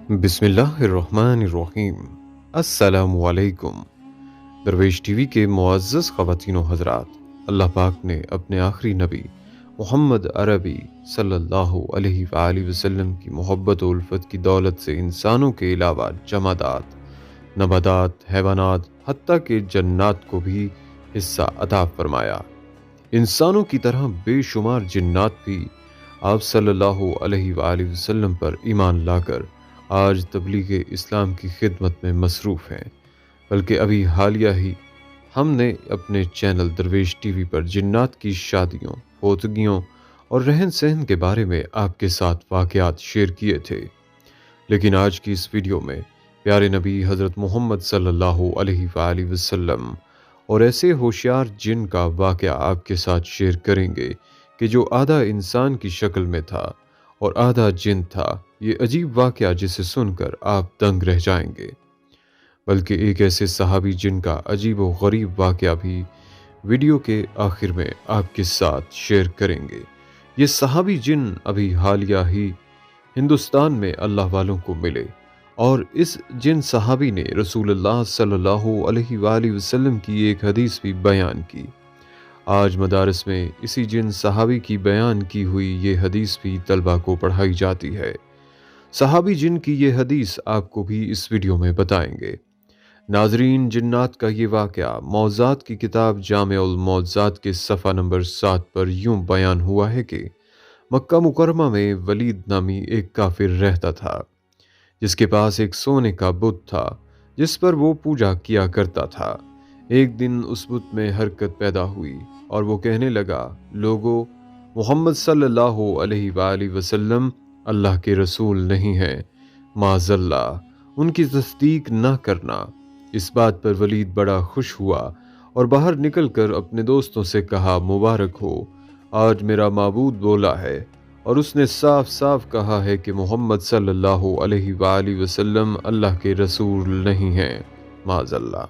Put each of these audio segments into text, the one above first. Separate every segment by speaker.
Speaker 1: بسم اللہ الرحمن الرحیم۔ السلام علیکم۔ درویش ٹی وی کے معزز خواتین و حضرات، اللہ پاک نے اپنے آخری نبی محمد عربی صلی اللہ علیہ وآلہ وسلم کی محبت و الفت کی دولت سے انسانوں کے علاوہ جمادات، نباتات، حیوانات، حتیٰ کہ جنات کو بھی حصہ عطا فرمایا۔ انسانوں کی طرح بے شمار جنات بھی آپ صلی اللہ علیہ وآلہ وسلم پر ایمان لا کر آج تبلیغ اسلام کی خدمت میں مصروف ہیں، بلکہ ابھی حالیہ ہی ہم نے اپنے چینل درویش ٹی وی پر جنات کی شادیوں، فوتگیوں اور رہن سہن کے بارے میں آپ کے ساتھ واقعات شیئر کیے تھے، لیکن آج کی اس ویڈیو میں پیارے نبی حضرت محمد صلی اللہ علیہ وآلہ وسلم اور ایسے ہوشیار جن کا واقعہ آپ کے ساتھ شیئر کریں گے کہ جو آدھا انسان کی شکل میں تھا اور آدھا جن تھا۔ یہ عجیب واقعہ جسے سن کر آپ دنگ رہ جائیں گے، بلکہ ایک ایسے صحابی جن کا عجیب و غریب واقعہ بھی ویڈیو کے آخر میں آپ کے ساتھ شیئر کریں گے۔ یہ صحابی جن ابھی حالیہ ہی ہندوستان میں اللہ والوں کو ملے، اور اس جن صحابی نے رسول اللہ صلی اللہ علیہ وآلہ وسلم کی ایک حدیث بھی بیان کی۔ آج مدارس میں اسی جن صحابی کی بیان کی ہوئی یہ حدیث بھی طلبہ کو پڑھائی جاتی ہے۔ صحابی جن کی یہ حدیث آپ کو بھی اس ویڈیو میں بتائیں گے۔ ناظرین، جنات کا یہ واقعہ موضوعات کی کتاب جامع الموضوعات کے صفحہ نمبر 7 پر یوں بیان ہوا ہے کہ مکہ مکرمہ میں ولید نامی ایک کافر رہتا تھا، جس کے پاس ایک سونے کا بت تھا جس پر وہ پوجا کیا کرتا تھا۔ ایک دن اس بت میں حرکت پیدا ہوئی اور وہ کہنے لگا، لوگو، محمد صلی اللہ علیہ وآلہ وسلم اللہ کے رسول نہیں ہیں، معاذ اللہ، ان کی تصدیق نہ کرنا۔ اس بات پر ولید بڑا خوش ہوا اور باہر نکل کر اپنے دوستوں سے کہا، مبارک ہو، آج میرا معبود بولا ہے اور اس نے صاف صاف کہا ہے کہ محمد صلی اللہ علیہ وآلہ وسلم اللہ کے رسول نہیں ہیں، معاذ اللہ۔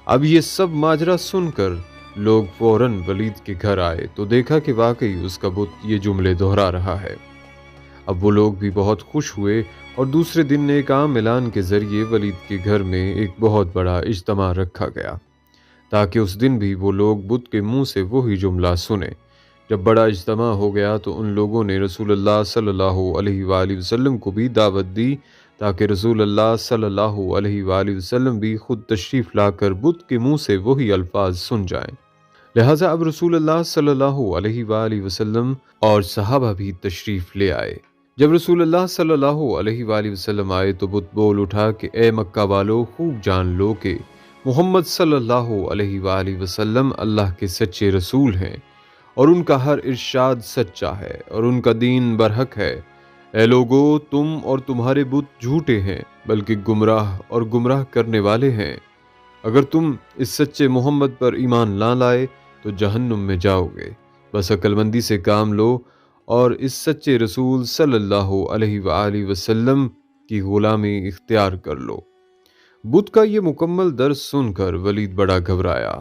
Speaker 1: اب یہ سب ماجرا سن کر لوگ فوراً ولید کے گھر آئے تو دیکھا کہ واقعی اس کا بت یہ جملے دہرا رہا ہے۔ اب وہ لوگ بھی بہت خوش ہوئے اور دوسرے دن ایک عام اعلان کے ذریعے ولید کے گھر میں ایک بہت بڑا اجتماع رکھا گیا تاکہ اس دن بھی وہ لوگ بت کے منہ سے وہی جملہ سنیں۔ جب بڑا اجتماع ہو گیا تو ان لوگوں نے رسول اللہ صلی اللہ علیہ وآلہ وسلم کو بھی دعوت دی تاکہ رسول اللہ صلی اللہ علیہ وآلہ وسلم بھی خود تشریف لا کر بت کے منہ سے وہی الفاظ سن جائیں۔ لہٰذا اب رسول اللہ صلی اللہ علیہ وآلہ وسلم اور صحابہ بھی تشریف لے آئے۔ جب رسول اللہ صلی اللہ علیہ وآلہ وسلم آئے تو بت بول اٹھا کہ اے مکہ والو، خوب جان لو کہ محمد صلی اللہ علیہ وآلہ وسلم اللہ کے سچے رسول ہیں اور ان کا ہر ارشاد سچا ہے اور ان کا دین برحق ہے۔ اے لوگو، تم اور تمہارے بت جھوٹے ہیں، بلکہ گمراہ اور گمراہ کرنے والے ہیں۔ اگر تم اس سچے محمد پر ایمان نہ لائے تو جہنم میں جاؤ گے۔ بس عقل مندی سے کام لو اور اس سچے رسول صلی اللہ علیہ وآلہ وسلم کی غلامی اختیار کر لو۔ بت کا یہ مکمل درس سن کر ولید بڑا گھبرایا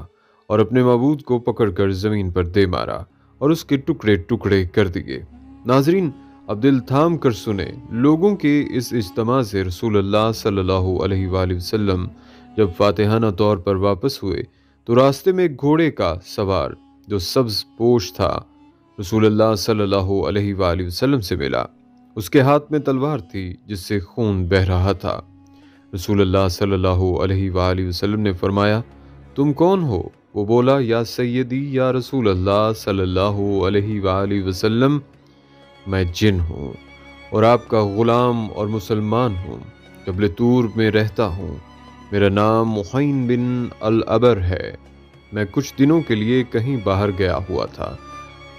Speaker 1: اور اپنے معبود کو پکڑ کر زمین پر دے مارا اور اس کے ٹکڑے ٹکڑے کر دیے۔ ناظرین، اب دل تھام کر سنیں، لوگوں کے اس اجتماع سے رسول اللہ صلی اللہ علیہ وآلہ وسلم جب فاتحانہ طور پر واپس ہوئے تو راستے میں ایک گھوڑے کا سوار جو سبز پوش تھا رسول اللہ صلی اللہ علیہ وآلہ وسلم سے ملا۔ اس کے ہاتھ میں تلوار تھی جس سے خون بہہ رہا تھا۔ رسول اللہ صلی اللہ علیہ وآلہ وسلم نے فرمایا، تم کون ہو؟ وہ بولا، یا سیدی یا رسول اللہ صلی اللہ علیہ وآلہ وسلم، میں جن ہوں اور آپ کا غلام اور مسلمان ہوں، جبل طور میں رہتا ہوں۔ میرا نام محین بن العبر ہے۔ میں کچھ دنوں کے لیے کہیں باہر گیا ہوا تھا۔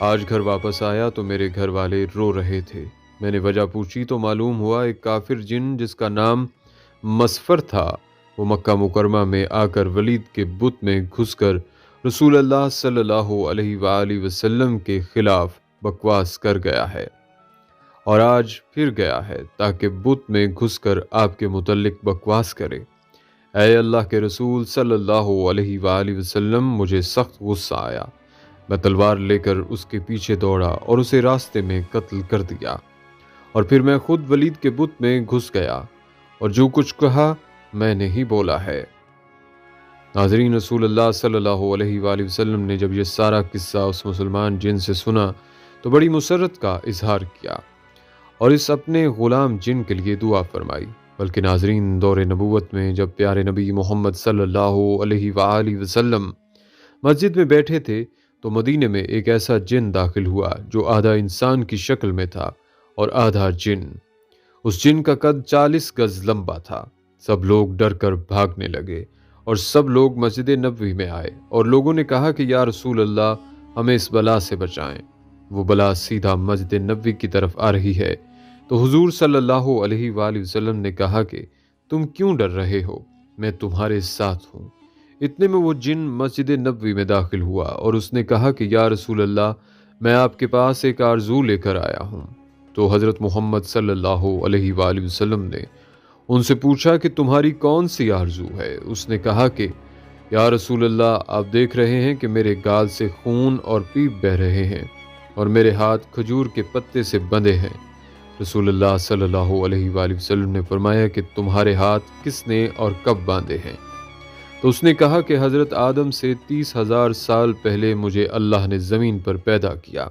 Speaker 1: آج گھر واپس آیا تو میرے گھر والے رو رہے تھے۔ میں نے وجہ پوچھی تو معلوم ہوا ایک کافر جن جس کا نام مسفر تھا، وہ مکہ مکرمہ میں آ کر ولید کے بت میں گھس کر رسول اللہ صلی اللہ علیہ وآلہ وسلم کے خلاف بکواس کر گیا ہے اور آج پھر گیا ہے تاکہ بت میں گھس کر آپ کے متعلق بکواس کرے۔ اے اللہ کے رسول صلی اللہ علیہ وآلہ وسلم، مجھے سخت غصہ آیا۔ میں تلوار لے کر اس کے پیچھے دوڑا اور اسے راستے میں قتل کر دیا، اور پھر میں خود ولید کے بت میں گھس گیا اور جو کچھ کہا میں نے ہی بولا ہے۔ ناظرین، رسول اللہ صلی اللہ علیہ وآلہ وسلم نے جب یہ سارا قصہ اس مسلمان جن سے سنا تو بڑی مسرت کا اظہار کیا اور اس اپنے غلام جن کے لیے دعا فرمائی۔ بلکہ ناظرین، دور نبوت میں جب پیارے نبی محمد صلی اللہ علیہ وآلہ وسلم مسجد میں بیٹھے تھے تو مدینے میں ایک ایسا جن داخل ہوا جو آدھا انسان کی شکل میں تھا اور آدھا جن۔ اس جن کا قد 40 گز لمبا تھا۔ سب لوگ ڈر کر بھاگنے لگے اور سب لوگ مسجد نبوی میں آئے اور لوگوں نے کہا کہ یا رسول اللہ، ہمیں اس بلا سے بچائیں۔ وہ بلا سیدھا مسجد نبوی کی طرف آ رہی ہے۔ تو حضور صلی اللہ علیہ وآلہ وسلم نے کہا کہ تم کیوں ڈر رہے ہو، میں تمہارے ساتھ ہوں۔ اتنے میں وہ جن مسجد نبوی میں داخل ہوا اور اس نے کہا کہ یا رسول اللہ، میں آپ کے پاس ایک آرزو لے کر آیا ہوں۔ تو حضرت محمد صلی اللہ علیہ وآلہ وسلم نے ان سے پوچھا کہ تمہاری کون سی آرزو ہے؟ اس نے کہا کہ یا رسول اللہ، آپ دیکھ رہے ہیں کہ میرے گال سے خون اور پیپ بہہ رہے ہیں اور میرے ہاتھ کھجور کے پتے سے بندھے ہیں۔ رسول اللہ صلی اللہ علیہ وآلہ وسلم نے فرمایا کہ تمہارے ہاتھ کس نے اور کب باندھے ہیں؟ تو اس نے کہا کہ حضرت آدم سے 30,000 سال پہلے مجھے اللہ نے زمین پر پیدا کیا۔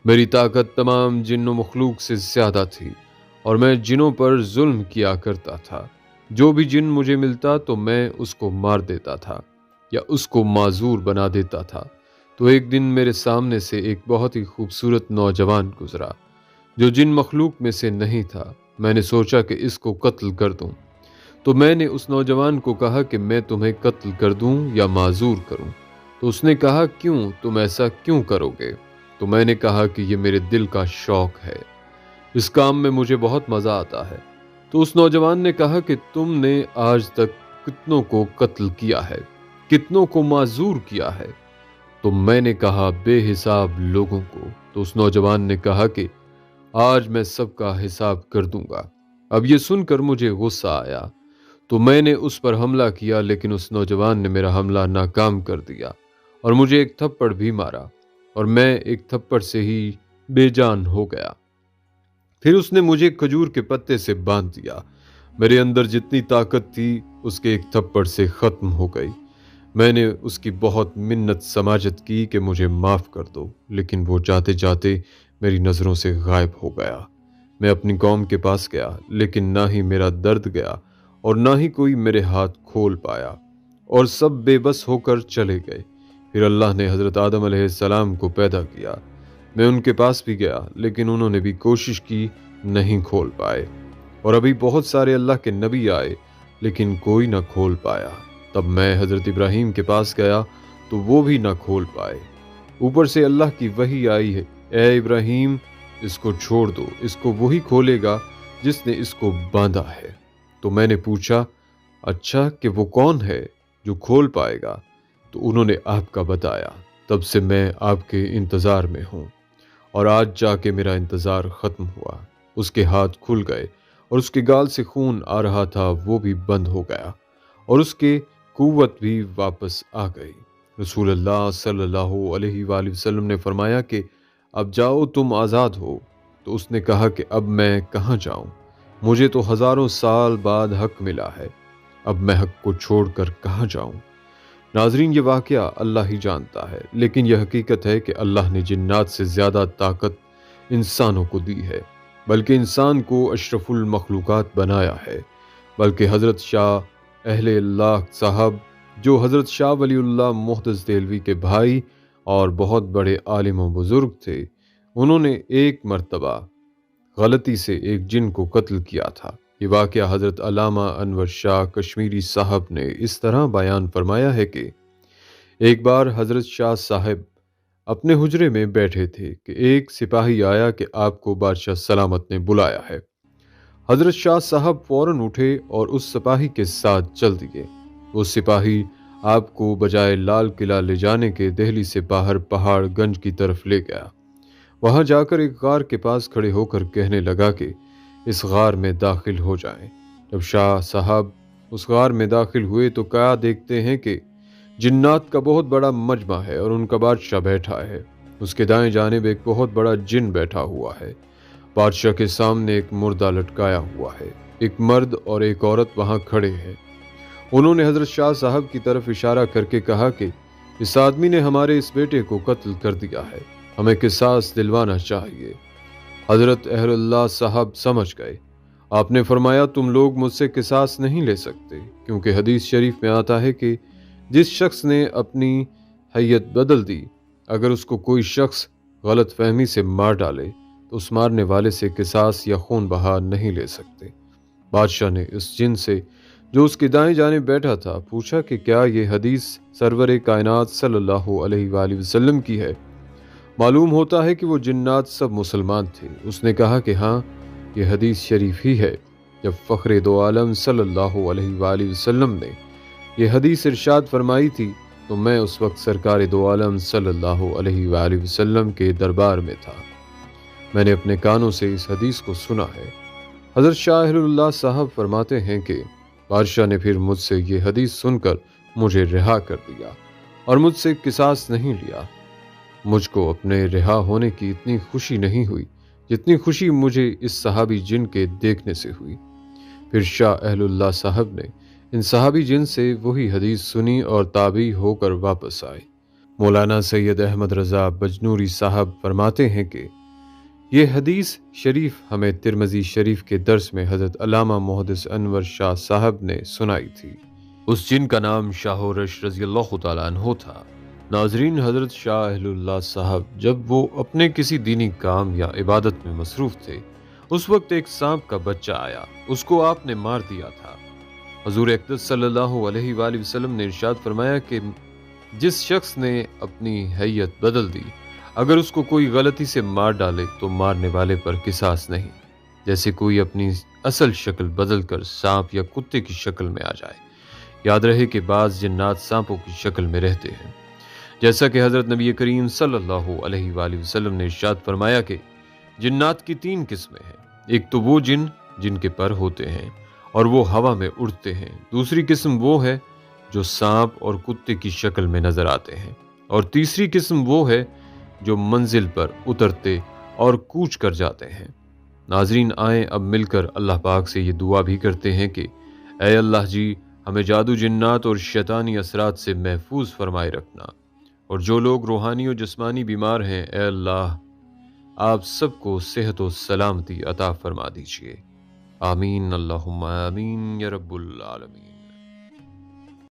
Speaker 1: میری طاقت تمام جن و مخلوق سے زیادہ تھی اور میں جنوں پر ظلم کیا کرتا تھا۔ جو بھی جن مجھے ملتا تو میں اس کو مار دیتا تھا یا اس کو معذور بنا دیتا تھا۔ تو ایک دن میرے سامنے سے ایک بہت ہی خوبصورت نوجوان گزرا جو جن مخلوق میں سے نہیں تھا۔ میں نے سوچا کہ اس کو قتل کر دوں، تو میں نے اس نوجوان کو کہا کہ میں تمہیں قتل کر دوں یا معذور کروں؟ تو اس نے کہا کیوں، تم ایسا کیوں کرو گے؟ تو میں نے کہا کہ یہ میرے دل کا شوق ہے، اس کام میں مجھے بہت مزہ آتا ہے۔ تو اس نوجوان نے کہا کہ تم نے آج تک کتنوں کو قتل کیا ہے، کتنوں کو معذور کیا ہے؟ تو میں نے کہا بے حساب لوگوں کو۔ تو اس نوجوان نے کہا کہ آج میں سب کا حساب کر دوں گا۔ اب یہ سن کر مجھے غصہ آیا تو میں نے اس پر حملہ کیا، لیکن اس نوجوان نے میرا حملہ ناکام کر دیا اور مجھے ایک تھپڑ بھی مارا اور میں ایک تھپڑ سے ہی بے جان ہو گیا۔ پھر اس نے مجھے کھجور کے پتے سے باندھ دیا۔ میرے اندر جتنی طاقت تھی اس کے ایک تھپڑ سے ختم ہو گئی۔ میں نے اس کی بہت منت سماجت کی کہ مجھے معاف کر دو، لیکن وہ جاتے جاتے میری نظروں سے غائب ہو گیا۔ میں اپنی قوم کے پاس گیا، لیکن نہ ہی میرا درد گیا اور نہ ہی کوئی میرے ہاتھ کھول پایا، اور سب بے بس ہو کر چلے گئے۔ پھر اللہ نے حضرت آدم علیہ السلام کو پیدا کیا۔ میں ان کے پاس بھی گیا، لیکن انہوں نے بھی کوشش کی، نہیں کھول پائے۔ اور ابھی بہت سارے اللہ کے نبی آئے، لیکن کوئی نہ کھول پایا۔ تب میں حضرت ابراہیم کے پاس گیا تو وہ بھی نہ کھول پائے۔ اوپر سے اللہ کی وحی آئی ہے، اے ابراہیم، اس کو چھوڑ دو، اس کو وہی کھولے گا جس نے اس کو باندھا ہے۔ تو میں نے پوچھا اچھا کہ وہ کون ہے جو کھول پائے گا؟ تو انہوں نے آپ کا بتایا۔ تب سے میں آپ کے انتظار میں ہوں، اور آج جا کے میرا انتظار ختم ہوا۔ اس کے ہاتھ کھل گئے اور اس کے گال سے خون آ رہا تھا وہ بھی بند ہو گیا، اور اس کے قوت بھی واپس آ گئی۔ رسول اللہ صلی اللہ علیہ وآلہ وسلم نے فرمایا کہ اب جاؤ، تم آزاد ہو۔ تو اس نے کہا کہ اب میں کہاں جاؤں؟ مجھے تو ہزاروں سال بعد حق ملا ہے، اب میں حق کو چھوڑ کر کہاں جاؤں؟ ناظرین، یہ واقعہ اللہ ہی جانتا ہے، لیکن یہ حقیقت ہے کہ اللہ نے جنات سے زیادہ طاقت انسانوں کو دی ہے، بلکہ انسان کو اشرف المخلوقات بنایا ہے۔ بلکہ حضرت شاہ اہل اللہ صاحب، جو حضرت شاہ ولی اللہ محدث دہلوی کے بھائی اور بہت بڑے عالم و بزرگ تھے، انہوں نے ایک مرتبہ غلطی سے ایک جن کو قتل کیا تھا۔ یہ واقعہ حضرت علامہ انور شاہ کشمیری صاحب نے اس طرح بیان فرمایا ہے کہ ایک بار حضرت شاہ صاحب اپنے حجرے میں بیٹھے تھے کہ ایک سپاہی آیا کہ آپ کو بادشاہ سلامت نے بلایا ہے۔ حضرت شاہ صاحب فوراً اٹھے اور اس سپاہی کے ساتھ چل دیے۔ وہ سپاہی آپ کو بجائے لال قلعہ لے جانے کے دہلی سے باہر پہاڑ گنج کی طرف لے گیا۔ وہاں جا کر ایک غار کے پاس کھڑے ہو کر کہنے لگا کہ اس غار میں داخل ہو جائیں۔ جب شاہ صاحب اس غار میں داخل ہوئے تو کیا دیکھتے ہیں کہ جنات کا بہت بڑا مجمع ہے اور ان کا بادشاہ بیٹھا ہے۔ اس کے دائیں جانب ایک بہت بڑا جن بیٹھا ہوا ہے۔ بادشاہ کے سامنے ایک مردہ لٹکایا ہوا ہے۔ ایک مرد اور ایک عورت وہاں کھڑے ہیں۔ انہوں نے حضرت شاہ صاحب کی طرف اشارہ کر کے کہا کہ اس آدمی نے ہمارے اس بیٹے کو قتل کر دیا ہے، ہمیں قصاص دلوانا چاہیے۔ حضرت اہل اللہ صاحب سمجھ گئے۔ آپ نے فرمایا تم لوگ مجھ سے قصاص نہیں لے سکتے، کیونکہ حدیث شریف میں آتا ہے کہ جس شخص نے اپنی حیت بدل دی، اگر اس کو کوئی شخص غلط فہمی سے مار ڈالے تو اس مارنے والے سے قصاص یا خون بہا نہیں لے سکتے۔ بادشاہ نے اس جن سے جو اس کی دائیں جانب بیٹھا تھا پوچھا کہ کیا یہ حدیث سرور کائنات صلی اللہ علیہ وآلہ وسلم کی ہے؟ معلوم ہوتا ہے کہ وہ جنات سب مسلمان تھے۔ اس نے کہا کہ ہاں، یہ حدیث شریف ہی ہے۔ جب فخر دو عالم صلی اللہ علیہ وآلہ وسلم نے یہ حدیث ارشاد فرمائی تھی تو میں اس وقت سرکار دو عالم صلی اللہ علیہ وآلہ وسلم کے دربار میں تھا۔ میں نے اپنے کانوں سے اس حدیث کو سنا ہے۔ حضرت شاہ اہل اللہ صاحب فرماتے ہیں کہ بادشاہ نے پھر مجھ سے یہ حدیث سن کر مجھے رہا کر دیا اور مجھ سے قصاص نہیں لیا۔ مجھ کو اپنے رہا ہونے کی اتنی خوشی نہیں ہوئی جتنی خوشی مجھے اس صحابی جن کے دیکھنے سے ہوئی۔ پھر شاہ اہل اللہ صاحب نے ان صحابی جن سے وہی حدیث سنی اور تابعی ہو کر واپس آئے۔ مولانا سید احمد رضا بجنوری صاحب فرماتے ہیں کہ یہ حدیث شریف ہمیں ترمذی شریف کے درس میں حضرت علامہ محدث انور شاہ صاحب نے سنائی تھی۔ اس جن کا نام شاہ رش رضی اللہ تعالیٰ عنہ تھا۔ ناظرین، حضرت شاہ اہل اللہ صاحب جب وہ اپنے کسی دینی کام یا عبادت میں مصروف تھے، اس وقت ایک سانپ کا بچہ آیا، اس کو آپ نے مار دیا تھا۔ حضور اقدس صلی اللہ علیہ وآلہ وسلم نے ارشاد فرمایا کہ جس شخص نے اپنی حیت بدل دی، اگر اس کو کوئی غلطی سے مار ڈالے تو مارنے والے پر قصاص نہیں، جیسے کوئی اپنی اصل شکل بدل کر سانپ یا کتے کی شکل میں آ جائے۔ یاد رہے کہ بعض جنات سانپوں کی شکل میں رہتے ہیں، جیسا کہ حضرت نبی کریم صلی اللہ علیہ وآلہ وسلم نے ارشاد فرمایا کہ جنات کی 3 قسمیں ہیں۔ ایک تو وہ جن کے پر ہوتے ہیں اور وہ ہوا میں اڑتے ہیں، دوسری قسم وہ ہے جو سانپ اور کتے کی شکل میں نظر آتے ہیں، اور تیسری قسم وہ ہے جو منزل پر اترتے اور کوچ کر جاتے ہیں۔ ناظرین، آئیں اب مل کر اللہ پاک سے یہ دعا بھی کرتے ہیں کہ اے اللہ جی، ہمیں جادو جنات اور شیطانی اثرات سے محفوظ فرمائے رکھنا، اور جو لوگ روحانی و جسمانی بیمار ہیں، اے اللہ آپ سب کو صحت و سلامتی عطا فرما دیجیے۔ آمین، اللہم آمین یا رب العالمین۔